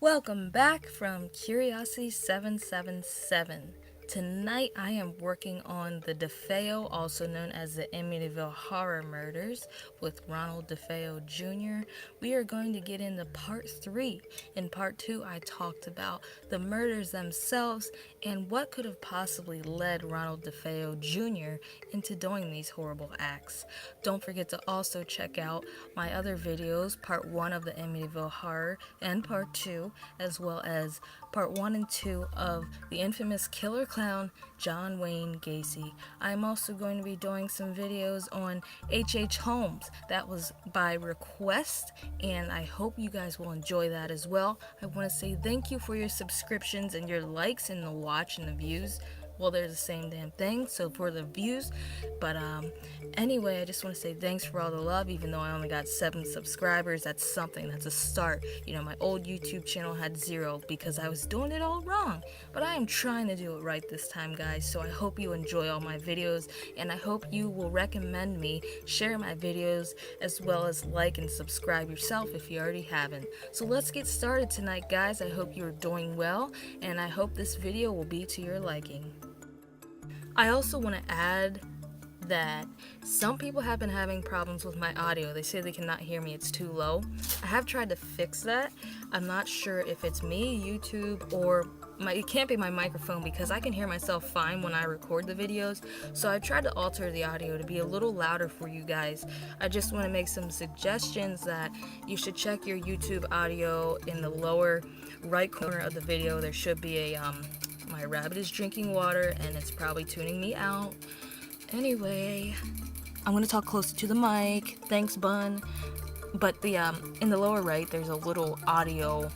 Welcome back from Curiosity 777. Tonight I am working on the Defeo, also known as the Amityville Horror Murders, with Ronald Defeo Jr. We are going to get into part 3. In part 2, I talked about the murders themselves and what could have possibly led Ronald Defeo Jr. into doing these horrible acts. Don't forget to also check out my other videos, part 1 of the Amityville Horror and part 2, as well as part 1 and 2 of the infamous killer clown John Wayne Gacy. I'm also going to be doing some videos on H.H. Holmes. That was by request, and I hope you guys will enjoy that as well. I want to say thank you for your subscriptions and your likes and the watch and the views. Well, they're the same damn thing, so for the views. But anyway, I just want to say thanks for all the love. Even though I only got 7 subscribers, that's something. That's a start. You know, my old YouTube channel had 0 because I was doing it all wrong. But I am trying to do it right this time, guys. So I hope you enjoy all my videos, and I hope you will recommend me, share my videos, as well as like and subscribe yourself if you already haven't. So let's get started tonight, guys. I hope you're doing well, and I hope this video will be to your liking. I also want to add that some people have been having problems with my audio. They say they cannot hear me, it's too low. I have tried to fix that. I'm not sure if it's me, YouTube, or it can't be my microphone because I can hear myself fine when I record the videos. So I tried to alter the audio to be a little louder for you guys. I just want to make some suggestions that you should check your YouTube audio. In the lower right corner of the video, there should be a my rabbit is drinking water and it's probably tuning me out. Anyway, I'm gonna talk closer to the mic. Thanks, Bun. But the in the lower right, there's a little audio.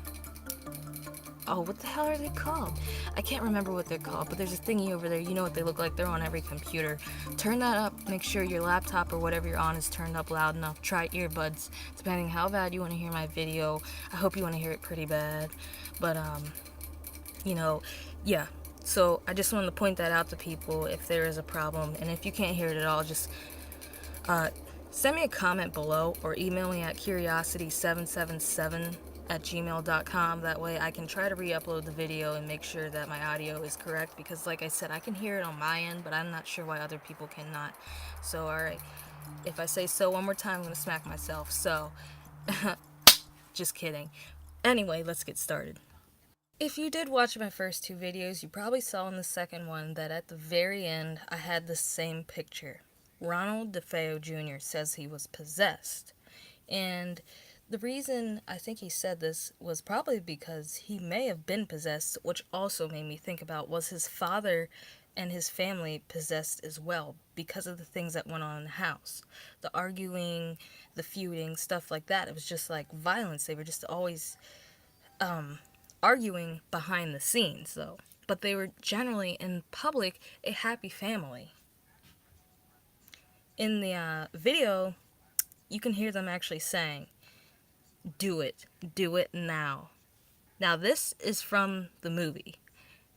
Oh, what the hell are they called? I can't remember what they're called, but there's a thingy over there. You know what they look like? They're on every computer. Turn that up. Make sure your laptop or whatever you're on is turned up loud enough. Try earbuds, depending how bad you want to hear my video. I hope you want to hear it pretty bad. But you know, yeah. So I just wanted to point that out to people if there is a problem. And if you can't hear it at all, just send me a comment below or email me at curiosity777@gmail.com. That way I can try to re-upload the video and make sure that my audio is correct. Because like I said, I can hear it on my end, but I'm not sure why other people cannot. So alright, if I say so one more time, I'm going to smack myself. So, just kidding. Anyway, let's get started. If you did watch my first 2 videos, you probably saw in the second one that at the very end I had the same picture. Ronald Defeo Jr. says he was possessed. And the reason I think he said this was probably because he may have been possessed, which also made me think about, was his father and his family possessed as well because of the things that went on in the house? The arguing, the feuding, stuff like that. It was just like violence. They were just always arguing behind the scenes, though. But they were generally, in public, a happy family. In the video, you can hear them actually saying, do it now. Now, this is from the movie.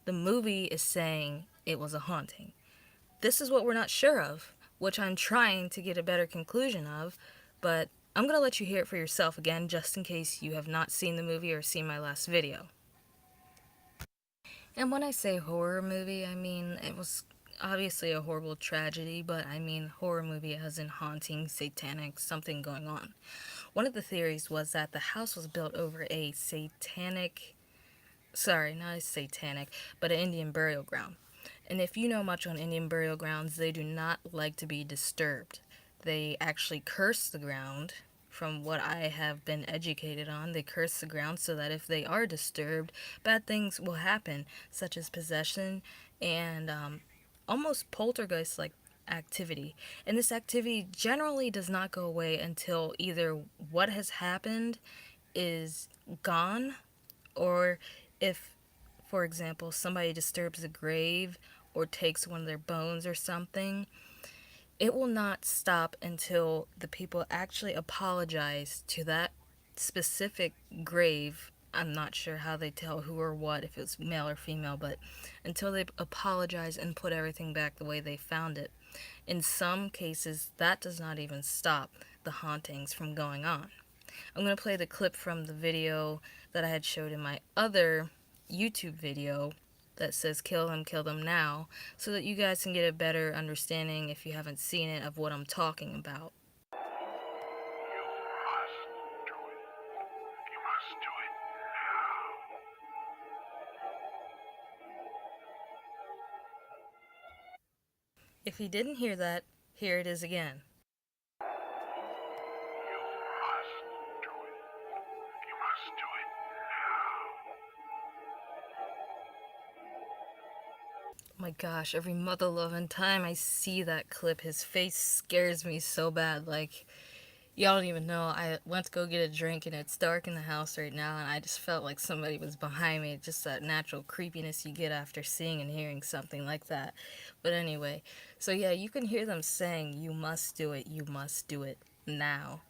The movie is saying it was a haunting. This is what we're not sure of, which I'm trying to get a better conclusion of, but I'm going to let you hear it for yourself again, just in case you have not seen the movie or seen my last video. And when I say horror movie, I mean, it was obviously a horrible tragedy, but I mean horror movie as in haunting, satanic, something going on. One of the theories was that the house was built over a not a satanic, but an Indian burial ground. And if you know much on Indian burial grounds, they do not like to be disturbed. They actually curse the ground. From what I have been educated on, they curse the ground so that if they are disturbed, bad things will happen, such as possession and almost poltergeist-like activity. And this activity generally does not go away until either what has happened is gone, or if, for example, somebody disturbs a grave or takes one of their bones or something, it will not stop until the people actually apologize to that specific grave. I'm not sure how they tell who or what, if it's male or female, but until they apologize and put everything back the way they found it. In some cases, that does not even stop the hauntings from going on. I'm going to play the clip from the video that I had showed in my other YouTube video that says kill them now, so that you guys can get a better understanding, if you haven't seen it, of what I'm talking about. If you didn't hear that, here it is again. My gosh, every mother loving time I see that clip, his face scares me so bad. Like, y'all don't even know. I went to go get a drink and it's dark in the house right now, and I just felt like somebody was behind me. Just that natural creepiness you get after seeing and hearing something like that. But anyway, so yeah, you can hear them saying, you must do it now.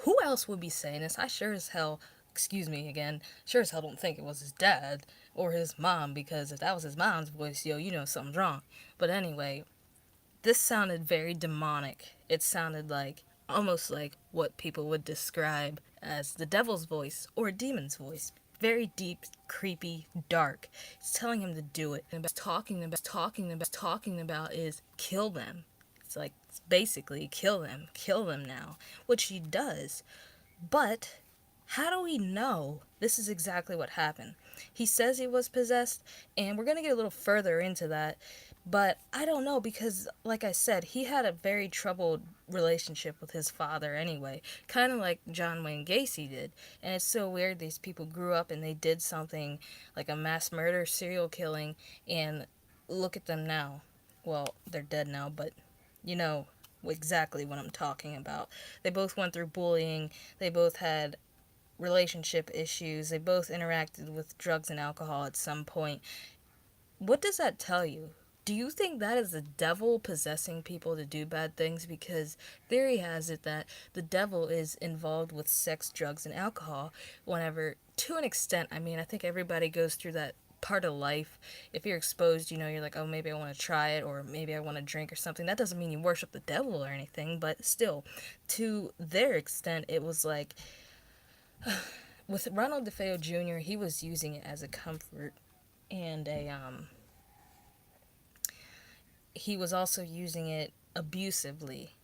Who else would be saying this? I sure as hell, excuse me again, sure as hell don't think it was his dad or his mom, because if that was his mom's voice, yo, you know something's wrong. But anyway, this sounded very demonic. It sounded like, almost like what people would describe as the devil's voice or a demon's voice. Very deep, creepy, dark. It's telling him to do it. And talking about is kill them. It's like, basically kill them now, which he does. But how do we know this is exactly what happened? He says he was possessed, and we're going to get a little further into that. But I don't know, because, like I said, he had a very troubled relationship with his father anyway. Kind of like John Wayne Gacy did. And it's so weird, these people grew up and they did something like a mass murder, serial killing, and look at them now. Well, they're dead now, but you know exactly what I'm talking about. They both went through bullying. They both had relationship issues. They both interacted with drugs and alcohol at some point. What does that tell you? Do you think that is the devil possessing people to do bad things? Because theory has it that the devil is involved with sex, drugs, and alcohol whenever, to an extent. I mean, I think everybody goes through that part of life. If you're exposed, you know, you're like, oh, maybe I want to try it, or maybe I want to drink or something. That doesn't mean you worship the devil or anything, but still, to their extent, it was like, with Ronald Defeo Jr., he was using it as a comfort, and he was also using it abusively.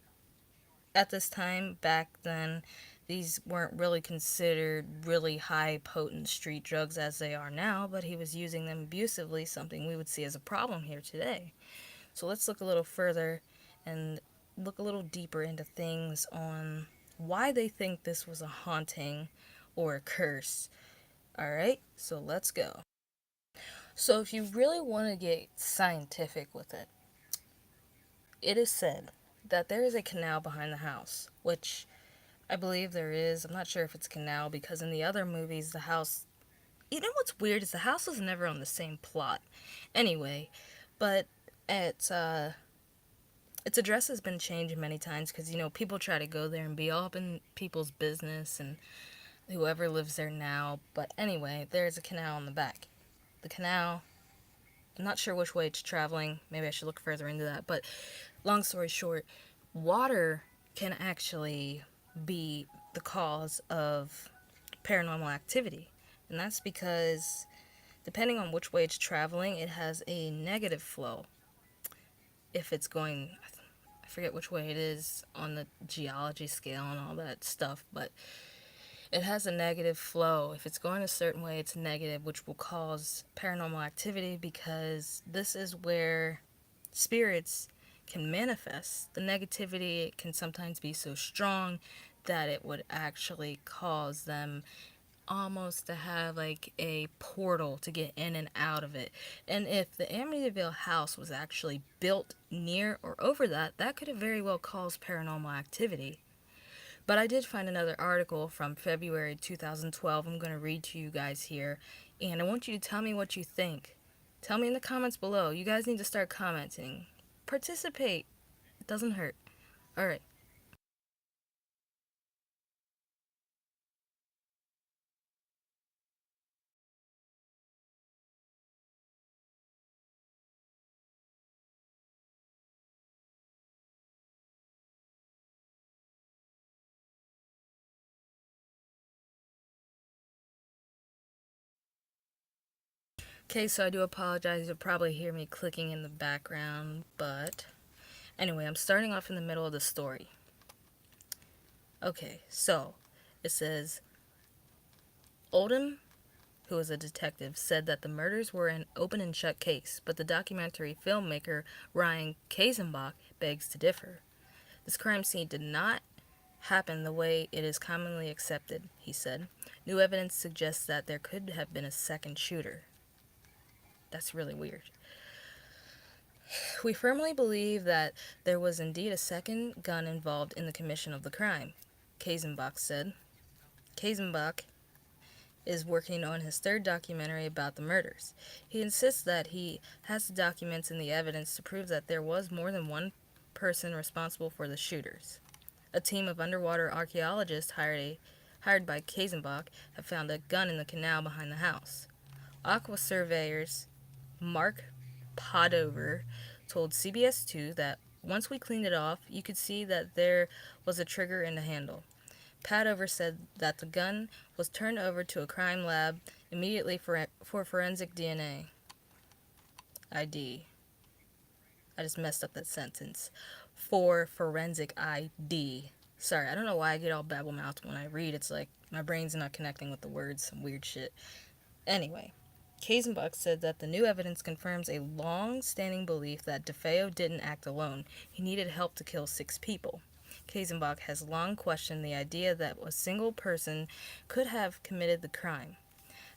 At this time, back then, these weren't really considered really high potent street drugs as they are now, but he was using them abusively, something we would see as a problem here today. So let's look a little further and look a little deeper into things on why they think this was a haunting or a curse. Alright, so let's go. So if you really want to get scientific with it, it is said that there is a canal behind the house, which I believe there is. I'm not sure if it's a canal, because in the other movies, the house... You know what's weird is the house is never on the same plot. Anyway, but its address has been changed many times because, you know, people try to go there and be all up in people's business and whoever lives there now. But anyway, there's a canal in the back. The canal, I'm not sure which way it's traveling. Maybe I should look further into that. But long story short, water can actually be the cause of paranormal activity. And that's because, depending on which way it's traveling, it has a negative flow. If it's going, I forget which way it is on the geology scale and all that stuff, but it has a negative flow. If it's going a certain way, it's negative, which will cause paranormal activity, because this is where spirits can manifest. The negativity can sometimes be so strong that it would actually cause them almost to have like a portal to get in and out of it. And if the Amityville house was actually built near or over that, that could have very well caused paranormal activity. But I did find another article from February 2012. I'm going to read to you guys here, and I want you to tell me what you think. Tell me in the comments below. You guys need to start commenting. Participate. It doesn't hurt. Alright. Okay, so I do apologize. You'll probably hear me clicking in the background, but anyway, I'm starting off in the middle of the story. Okay, so it says Oldham, who was a detective, said that the murders were an open and shut case, but the documentary filmmaker Ryan Kazenbach begs to differ. This crime scene did not happen the way it is commonly accepted, he said. New evidence suggests that there could have been a second shooter. That's really weird. We firmly believe that there was indeed a second gun involved in the commission of the crime, Kazenbach said. Kazenbach is working on his third documentary about the murders. He insists that he has the documents and the evidence to prove that there was more than one person responsible for the shooters. A team of underwater archaeologists hired by Kazenbach have found a gun in the canal behind the house. Aqua surveyors Mark Podover told CBS 2 that once we cleaned it off, you could see that there was a trigger in the handle. Padover said that the gun was turned over to a crime lab immediately for forensic DNA. ID. I just messed up that sentence. For forensic ID. Sorry, I don't know why I get all babble-mouthed when I read. It's like my brain's not connecting with the words. Some weird shit. Anyway, Kazenbach said that the new evidence confirms a long-standing belief that Defeo didn't act alone. He needed help to kill 6 people. Kazenbach has long questioned the idea that a single person could have committed the crime.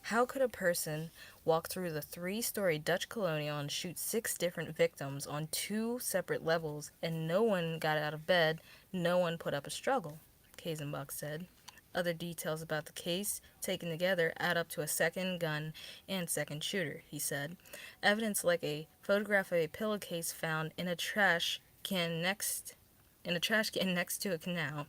How could a person walk through the 3-story Dutch Colonial and shoot 6 different victims on 2 separate levels and no one got out of bed, no one put up a struggle? Kazenbach said. Other details about the case, taken together, add up to a second gun and second shooter, he said. Evidence like a photograph of a pillowcase found in a trash can next to a canal.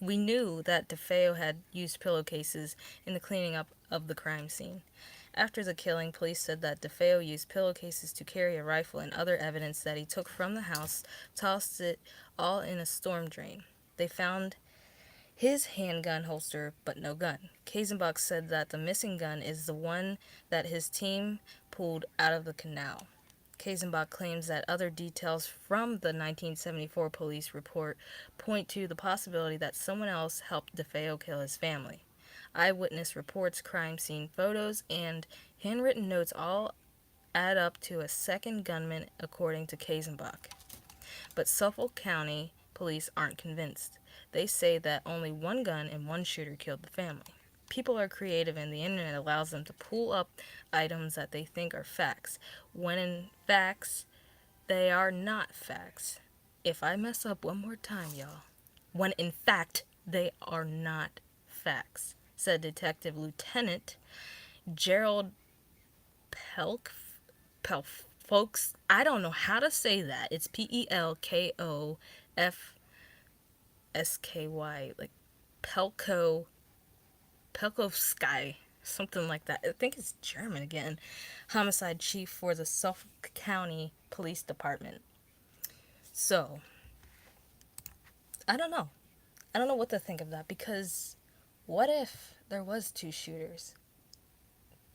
We knew that Defeo had used pillowcases in the cleaning up of the crime scene. After the killing, police said that Defeo used pillowcases to carry a rifle and other evidence that he took from the house, tossed it all in a storm drain. They found his handgun holster, but no gun. Kazenbach said that the missing gun is the one that his team pulled out of the canal. Kazenbach claims that other details from the 1974 police report point to the possibility that someone else helped Defeo kill his family. Eyewitness reports, crime scene photos, and handwritten notes all add up to a second gunman, according to Kazenbach. But Suffolk County police aren't convinced. They say that only one gun and one shooter killed the family. People are creative and the internet allows them to pull up items that they think are facts, when in facts, they are not facts. If I mess up one more time, y'all. When in fact, they are not facts, said Detective Lieutenant Gerald Folks. I don't know how to say that. It's Pelkofsky, like Pelkovsky, something like that. I think it's German again. Homicide chief for the Suffolk County Police Department. So, I don't know. I don't know what to think of that, because what if there was 2 shooters?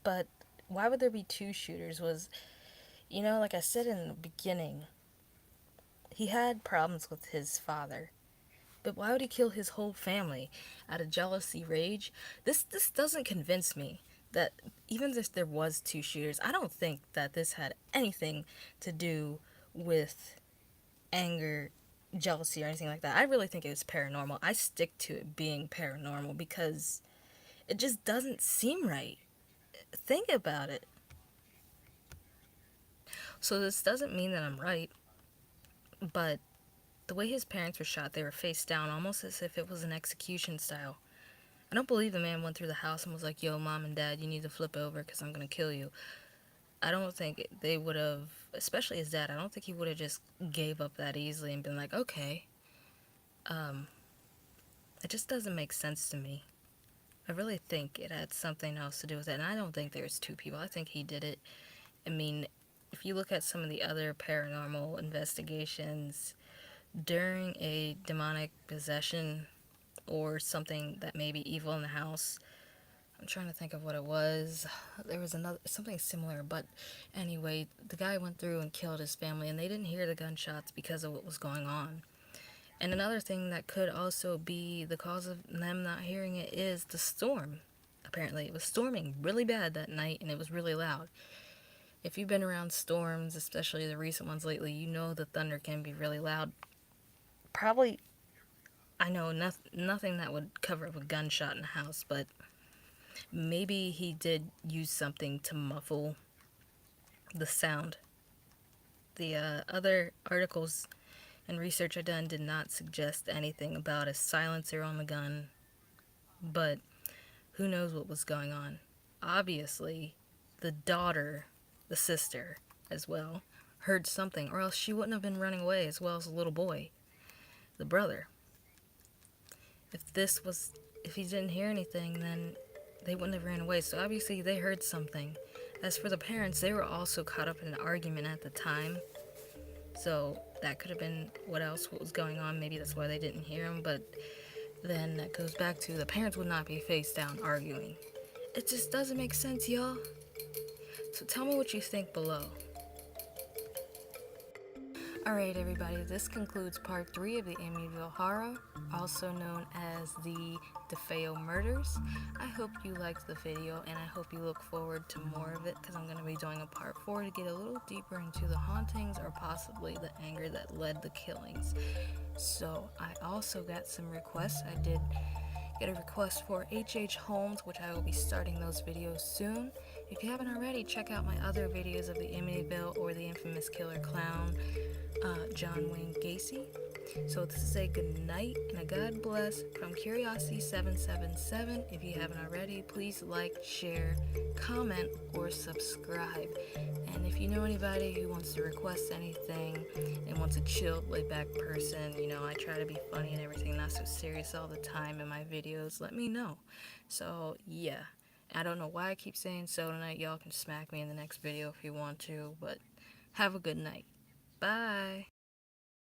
But why would there be 2 shooters? Like I said in the beginning, he had problems with his father. But why would he kill his whole family out of jealousy, rage? This doesn't convince me that even if there was 2 shooters, I don't think that this had anything to do with anger, jealousy, or anything like that. I really think it was paranormal. I stick to it being paranormal because it just doesn't seem right. Think about it. So this doesn't mean that I'm right, but the way his parents were shot, they were face down, almost as if it was an execution style. I don't believe the man went through the house and was like, yo, mom and dad, you need to flip over because I'm going to kill you. I don't think they would have, especially his dad, I don't think he would have just gave up that easily and been like, okay. It just doesn't make sense to me. I really think it had something else to do with it, and I don't think there's 2 people. I think he did it. I mean, if you look at some of the other paranormal investigations during a demonic possession or something that may be evil in the house, I'm trying to think of what it was. There was another something similar, but anyway, the guy went through and killed his family, and they didn't hear the gunshots because of what was going on. And another thing that could also be the cause of them not hearing it is the storm. Apparently, it was storming really bad that night, and it was really loud. If you've been around storms, especially the recent ones lately, you know the thunder can be really loud. Probably, I know nothing that would cover up a gunshot in the house, but maybe he did use something to muffle the sound. The other articles and research I done did not suggest anything about a silencer on the gun, but who knows what was going on. Obviously, the daughter, the sister as well, heard something, or else she wouldn't have been running away as well as the little boy, the brother. If he didn't hear anything, then they wouldn't have ran away. So obviously they heard something. As for the parents, they were also caught up in an argument at the time. So that could have been what was going on. Maybe that's why they didn't hear him. But then that goes back to the parents would not be face down arguing. It just doesn't make sense, y'all. So tell me what you think below. Alright, everybody, this concludes part 3 of the Amityville Horror, also known as the Defeo Murders. I hope you liked the video, and I hope you look forward to more of it, because I'm going to be doing a part 4 to get a little deeper into the hauntings or possibly the anger that led the killings. So, I also got some requests. I did get a request for H.H. Holmes, which I will be starting those videos soon. If you haven't already, check out my other videos of the Amityville or the infamous killer clown, John Wayne Gacy. So this is a good night and a God bless from Curiosity777. If you haven't already, please like, share, comment, or subscribe. And if you know anybody who wants to request anything and wants a chill, laid back person, I try to be funny and everything, not so serious all the time in my videos, let me know. So yeah, I don't know why I keep saying so tonight. Y'all can smack me in the next video if you want to, but have a good night. Bye.